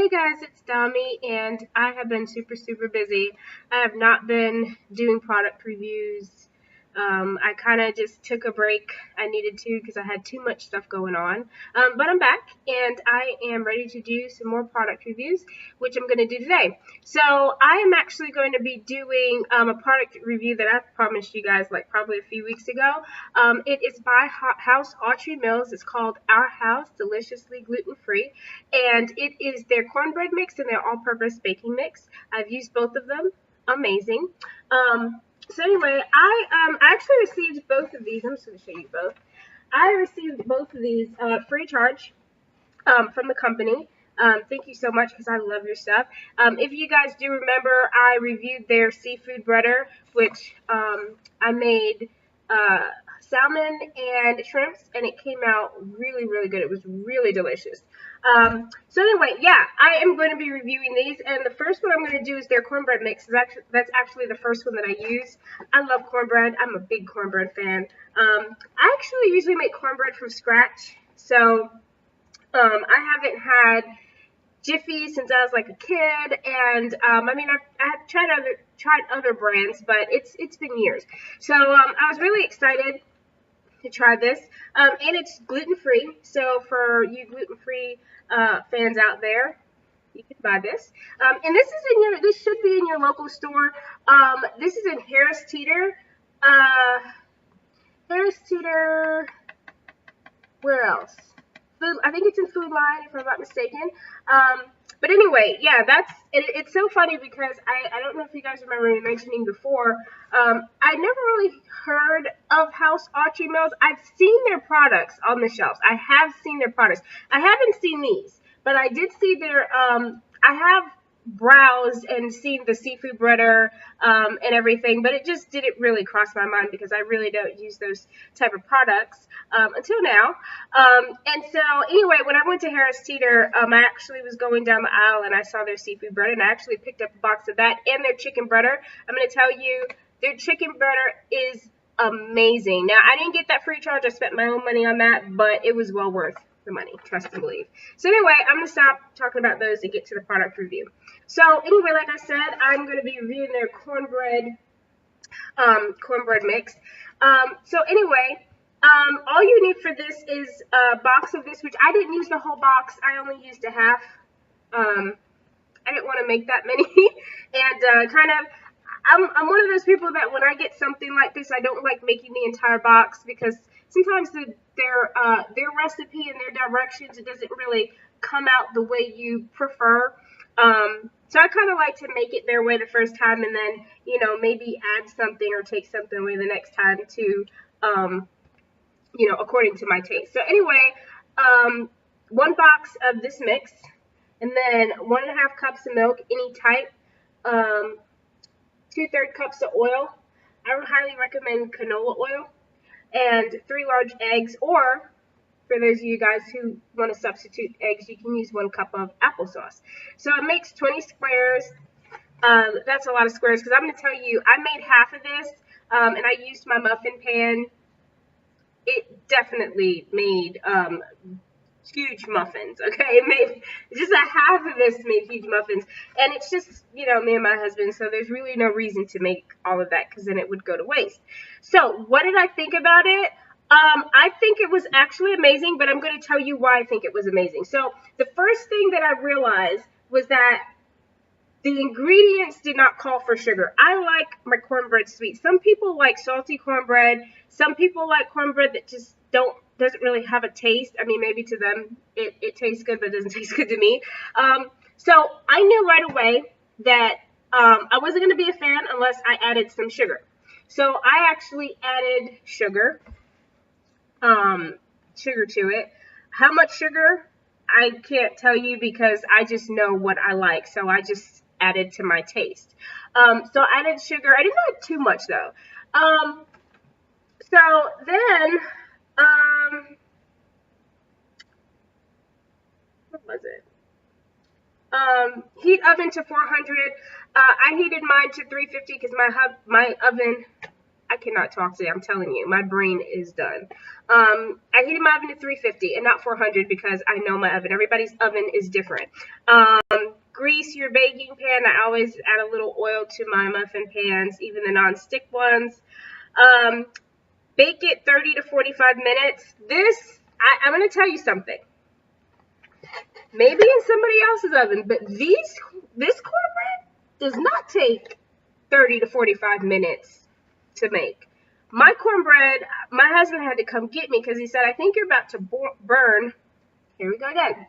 Hey guys, it's Dami, and I have been super busy. I have not been doing product reviews. I kind of just took a break. I needed to because I had too much stuff going on. But I'm back, and I am ready to do some more product reviews, which I'm going to do today. So I am actually going to be doing a product review that I promised you guys like probably a few weeks ago. It is by House Autry Mills. It's called Our House Deliciously Gluten-Free, and it is their cornbread mix and their all-purpose baking mix. I've used both of them. Amazing. So anyway, I actually received both of these. I'm just going to show you both. I received both of these free of charge from the company. Thank you so much because I love your stuff. If you guys do remember, I reviewed their seafood breader, which I made salmon and shrimps, and it came out really good. It was really delicious. So anyway, yeah, I am going to be reviewing these, and the first one I'm going to do is their cornbread mix. That's actually the first one that I use. I love cornbread. I'm a big cornbread fan. I actually usually make cornbread from scratch, so I haven't had Jiffy since I was like a kid, and I mean I've tried other brands, but it's been years. So I was really excited to try this, and it's gluten-free. So for you gluten-free fans out there, you can buy this. And this should be in your local store. This is in Harris Teeter. Harris Teeter. Where else? I think it's in Food Line, if I'm not mistaken. But anyway, yeah, it's so funny because I don't know if you guys remember me mentioning before, I never really heard of House Autry Mills. I've seen their products on the shelves. I have seen their products. I haven't seen these, but I did see their, I have browsed and seen the seafood breader and everything, but it just didn't really cross my mind because I really don't use those type of products until now. And so anyway, when I went to Harris Teeter, I actually was going down the aisle and I saw their seafood breader, and I actually picked up a box of that and their chicken breader. I'm going to tell you, their chicken breader is amazing. Now, I didn't get that free charge. I spent my own money on that, but it was well worth the money, trust and believe. So anyway, I'm going to stop talking about those and get to the product review. So anyway, like I said, I'm going to be reviewing their cornbread mix. So anyway, all you need for this is a box of this, which I didn't use the whole box. I only used a half. I didn't want to make that many. And I'm one of those people that when I get something like this, I don't like making the entire box because sometimes their recipe and their directions, it doesn't really come out the way you prefer. So I kind of like to make it their way the first time and then, you know, maybe add something or take something away the next time to, you know, according to my taste. So anyway, one box of this mix, and then 1.5 cups of milk, any type, 2/3 cups of oil. I would highly recommend canola oil, and 3 large eggs, or for those of you guys who want to substitute eggs, you can use 1 cup of applesauce. So it makes 20 squares. That's a lot of squares because I'm going to tell you, I made half of this, and I used my muffin pan. It definitely made huge muffins, okay? It made just a half of this made huge muffins, and it's just, you know, me and my husband, so there's really no reason to make all of that because then it would go to waste. So what did I think about it? I think it was actually amazing, but I'm going to tell you why I think it was amazing. So the first thing that I realized was that the ingredients did not call for sugar. I like my cornbread sweet. Some people like salty cornbread. Some people like cornbread that just doesn't really have a taste. I mean, maybe to them it tastes good, but it doesn't taste good to me. So I knew right away that I wasn't going to be a fan unless I added some sugar. So I actually added sugar to it. How much sugar? I can't tell you because I just know what I like. So I just added to my taste. So I added sugar. I didn't add too much though. So then, what was it? Heat oven to 400. I heated mine to 350 because my oven I cannot talk today. I'm telling you, my brain is done. I heated my oven to 350 and not 400 because I know my oven. Everybody's oven is different. Grease your baking pan. I always add a little oil to my muffin pans, even the non-stick ones. Bake it 30 to 45 minutes. I'm going to tell you something. Maybe in somebody else's oven, but this cornbread does not take 30 to 45 minutes to make. My cornbread, my husband had to come get me because he said, I think you're about to burn. Here we go again.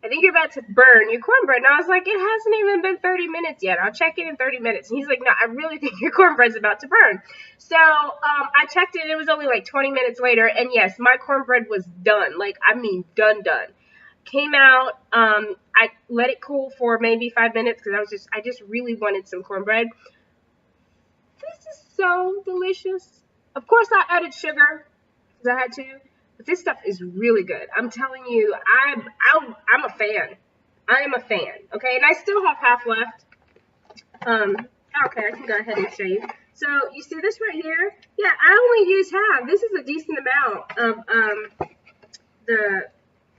I think you're about to burn your cornbread. And I was like, it hasn't even been 30 minutes yet. I'll check it in 30 minutes. And he's like, no, I really think your cornbread's about to burn. So I checked it. It was only like 20 minutes later. And yes, my cornbread was done. Like, I mean, done. Came out. I let it cool for maybe 5 minutes because I just really wanted some cornbread. This is so delicious. Of course, I added sugar because I had to. But this stuff is really good. I'm telling you, I'm a fan. I am a fan. Okay, and I still have half left. Okay, I can go ahead and show you. So you see this right here? Yeah, I only used half. This is a decent amount of the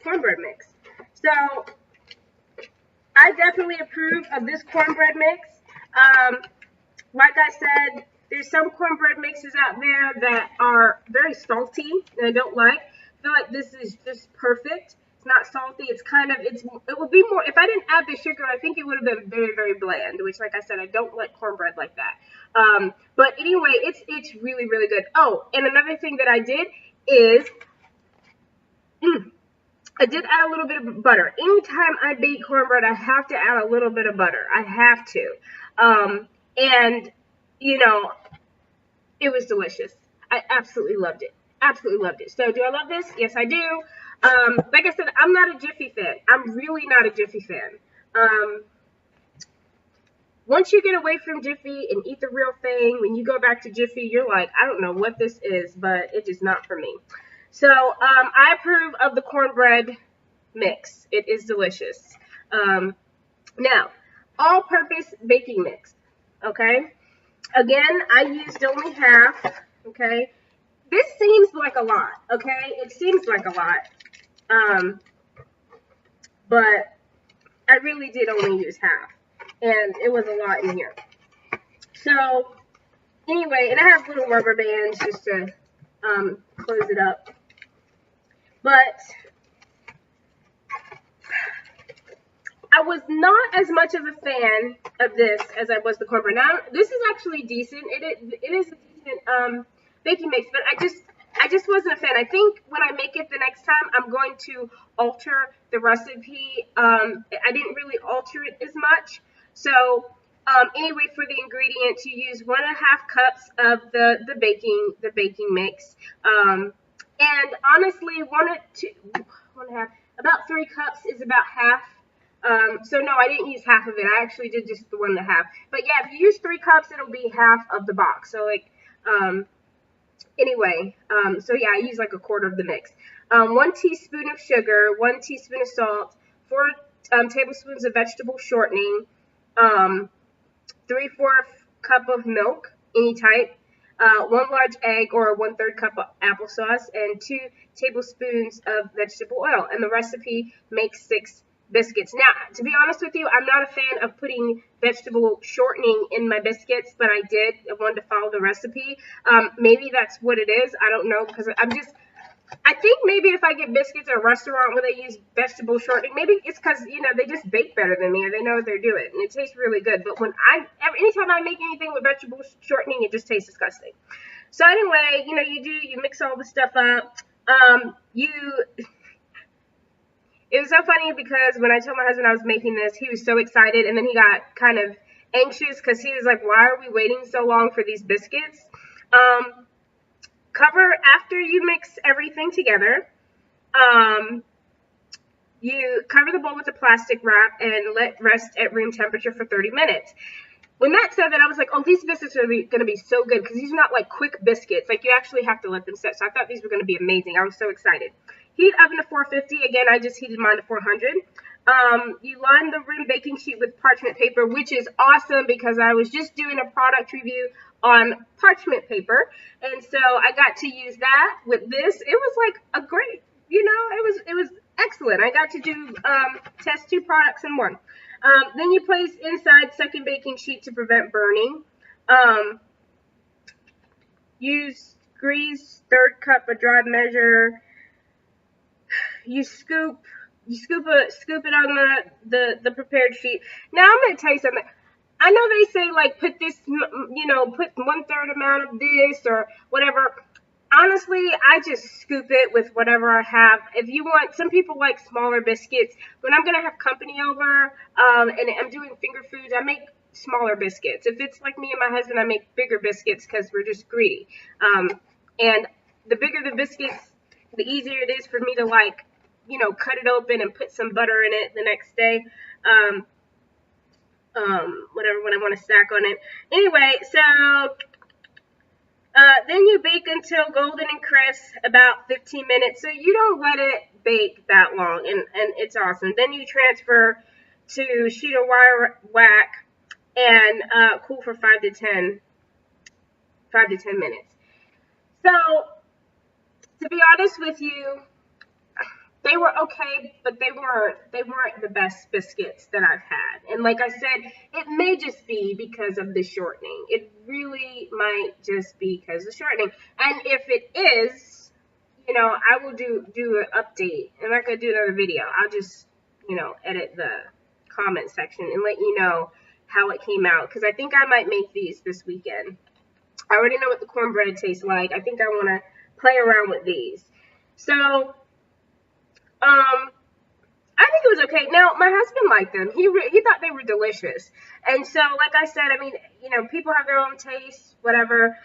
cornbread mix. So I definitely approve of this cornbread mix. Like I said, there's some cornbread mixes out there that are very salty and I don't like. I feel like this is just perfect. It's not salty. It's it would be more, if I didn't add the sugar, I think it would have been very, very bland, which, like I said, I don't like cornbread like that. But anyway, it's really, really good. Oh, and another thing that I did is, I did add a little bit of butter. Anytime I bake cornbread, I have to add a little bit of butter. I have to. And, you know, it was delicious. I absolutely loved it. Absolutely loved it. So do I love this? Yes, I do. Like I said, I'm not a Jiffy fan. I'm really not a Jiffy fan. Once you get away from Jiffy and eat the real thing, when you go back to Jiffy, you're like, I don't know what this is, but it is not for me. So I approve of the cornbread mix. It is delicious. Now, all-purpose baking mix. Okay. Again, I used only half. Okay. This seems like a lot. Okay. It seems like a lot. But I really did only use half. And it was a lot in here. So, anyway, and I have little rubber bands just to close it up. But I was not as much of a fan of this as I was the cornbread. Now, this is actually decent. It is a decent baking mix, but I just wasn't a fan. I think when I make it the next time, I'm going to alter the recipe. I didn't really alter it as much. So anyway, for the ingredients, you use 1.5 cups of the baking mix. And honestly, about 3 cups is about half. So no, I didn't use half of it. I actually did just the 1.5. But yeah, if you use 3 cups, it'll be half of the box. So like, anyway, so yeah, I use like 1/4 of the mix. 1 teaspoon of sugar, 1 teaspoon of salt, 4 tablespoons of vegetable shortening, 3/4 cup of milk, any type, 1 large egg or 1/3 cup of applesauce, and 2 tablespoons of vegetable oil. And the recipe makes 6 biscuits. Now, to be honest with you, I'm not a fan of putting vegetable shortening in my biscuits, but I did. I wanted to follow the recipe. Maybe that's what it is. I don't know, because I think maybe if I get biscuits at a restaurant where they use vegetable shortening, maybe it's because, you know, they just bake better than me or they know what they're doing, and it tastes really good. But anytime I make anything with vegetable shortening, it just tastes disgusting. So anyway, you know, you mix all the stuff up. It was so funny because when I told my husband I was making this, he was so excited, and then he got kind of anxious because he was like, why are we waiting so long for these biscuits? Cover after you mix everything together. You cover the bowl with a plastic wrap and let rest at room temperature for 30 minutes. When Matt said that, I was like, oh, these biscuits are going to be so good because these are not like quick biscuits. Like, you actually have to let them set. So I thought these were going to be amazing. I was so excited. Heat oven to 450. Again, I just heated mine to 400. You line the room baking sheet with parchment paper, which is awesome because I was just doing a product review on parchment paper. And so I got to use that with this. It was like a great, it was excellent. I got to do test 2 products in one. Then you place inside second baking sheet to prevent burning. Use grease, third cup of dry measure. You scoop it on the prepared sheet. Now I'm gonna tell you something. I know they say like put this, put 1/3 amount of this or whatever. Honestly, I just scoop it with whatever I have. If you want, some people like smaller biscuits. When I'm gonna have company over, and I'm doing finger foods, I make smaller biscuits. If it's like me and my husband, I make bigger biscuits because we're just greedy. And the bigger the biscuits, the easier it is for me to like, cut it open and put some butter in it the next day. Whatever, when I want to snack on it. Anyway, so then you bake until golden and crisp, about 15 minutes. So you don't let it bake that long, and it's awesome. Then you transfer to sheet of wire rack and cool for 5 to 10 minutes. So to be honest with you, they were okay, but they weren't the best biscuits that I've had. And like I said, it may just be because of the shortening. It really might just be because of the shortening. And if it is, I will do an update. I'm not gonna do another video. I'll just, edit the comment section and let you know how it came out. Because I think I might make these this weekend. I already know what the cornbread tastes like. I think I want to play around with these. So I think it was okay. Now, my husband liked them. He thought they were delicious. And so, like I said, I mean, people have their own taste, whatever,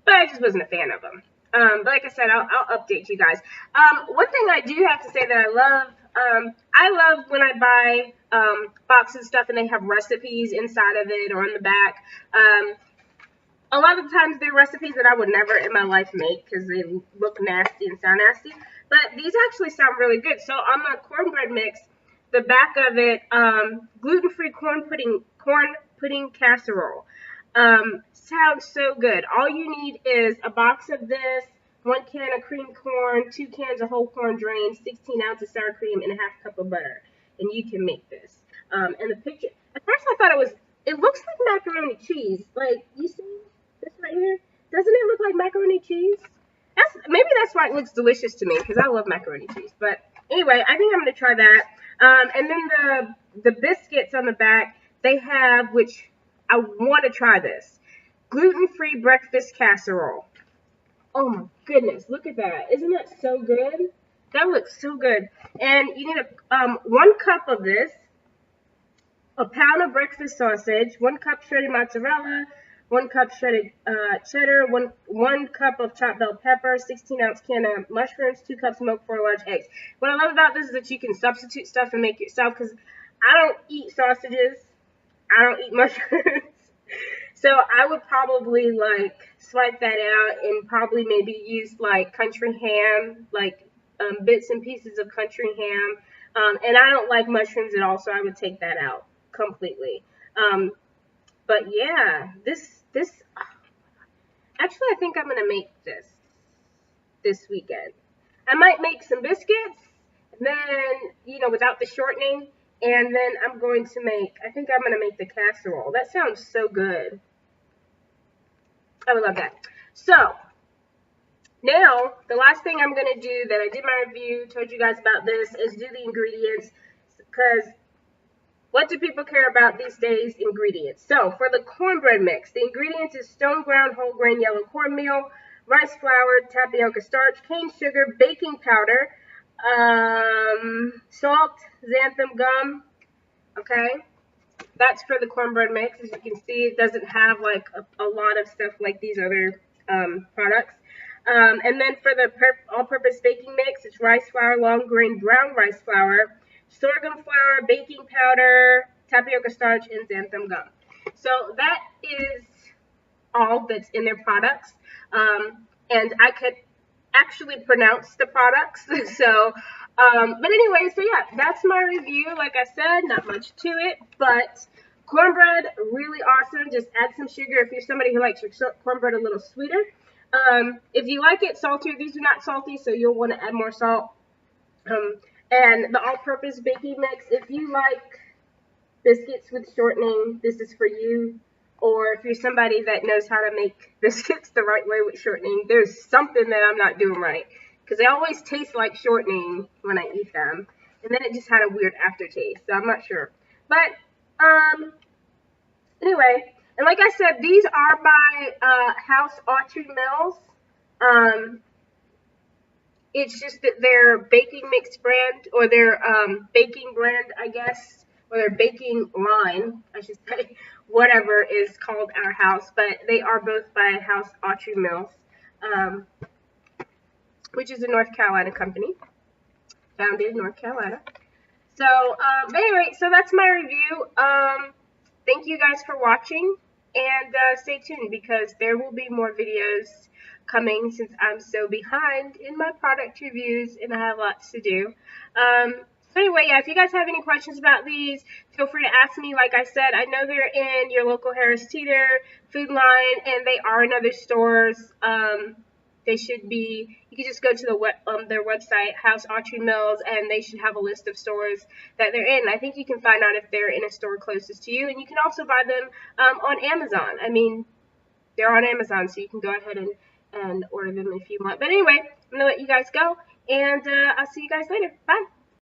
but I just wasn't a fan of them. But like I said, I'll update you guys. One thing I do have to say that I love when I buy boxes of stuff and they have recipes inside of it or on the back. A lot of times they're recipes that I would never in my life make because they look nasty and sound nasty. But these actually sound really good. So on my cornbread mix, the back of it, gluten-free corn pudding casserole. Sounds so good. All you need is a box of this, 1 can of cream corn, 2 cans of whole corn drained, 16 ounces sour cream, and a ½ cup of butter. And you can make this. And the picture, at first I thought it looks like macaroni cheese. Like, you see this right here? Doesn't it look like macaroni cheese? Maybe that's why it looks delicious to me, because I love macaroni cheese. But anyway, I think I'm going to try that. And then the biscuits on the back, they have, which I want to try this, gluten-free breakfast casserole. Oh my goodness, look at that. Isn't that so good? That looks so good. And you need 1 cup of this, a pound of breakfast sausage, 1 cup shredded mozzarella, 1 cup shredded cheddar, one cup of chopped bell pepper, 16-ounce can of mushrooms, 2 cups milk, 4 large eggs. What I love about this is that you can substitute stuff and make it yourself, because I don't eat sausages. I don't eat mushrooms. So I would probably like swipe that out and probably maybe use like country ham, like bits and pieces of country ham. And I don't like mushrooms at all, so I would take that out completely. But yeah, this actually, I think I'm going to make this weekend. I might make some biscuits, and then, without the shortening, and then I think I'm going to make the casserole. That sounds so good. I would love that. So, now, the last thing I'm going to do that I did my review, told you guys about this, is do the ingredients, because what do people care about these days? Ingredients. So, for the cornbread mix, the ingredients is stone ground whole grain yellow cornmeal, rice flour, tapioca starch, cane sugar, baking powder, salt, xanthan gum. Okay, that's for the cornbread mix. As you can see, it doesn't have like a lot of stuff like these other products. And then for the all-purpose baking mix, it's rice flour, long grain brown rice flour, sorghum flour, baking powder, tapioca starch, and xanthan gum. So that is all that's in their products. And I could actually pronounce the products. So, but anyway, so yeah, that's my review. Like I said, not much to it, but Cornbread, really awesome. Just add some sugar if you're somebody who likes your cornbread a little sweeter. If you like it saltier, these are not salty, so you'll want to add more salt. And the all-purpose baking mix, if you like biscuits with shortening, this is for you. Or if you're somebody that knows how to make biscuits the right way with shortening, there's something that I'm not doing right. Because they always taste like shortening when I eat them. And then it just had a weird aftertaste, so I'm not sure. But, anyway, and like I said, these are by House Autry Mills. It's just that their baking mix brand, or their baking brand, I guess, or their baking line, I should say, whatever is called our house. But they are both by House Autry Mills, which is a North Carolina company, founded in North Carolina. So, but anyway, so that's my review. Thank you guys for watching, and stay tuned because there will be more videos coming since I'm so behind in my product reviews and I have lots to do. So anyway, yeah, if you guys have any questions about these, feel free to ask me. Like I said, I know they're in your local Harris Teeter food line, and they are in other stores. They should be, you can just go to their website, House Autry Mills, and they should have a list of stores that they're in. I think you can find out if they're in a store closest to you, and you can also buy them on Amazon. I mean, they're on Amazon, so you can go ahead and order them if you want. But anyway, I'm going to let you guys go, and I'll see you guys later. Bye.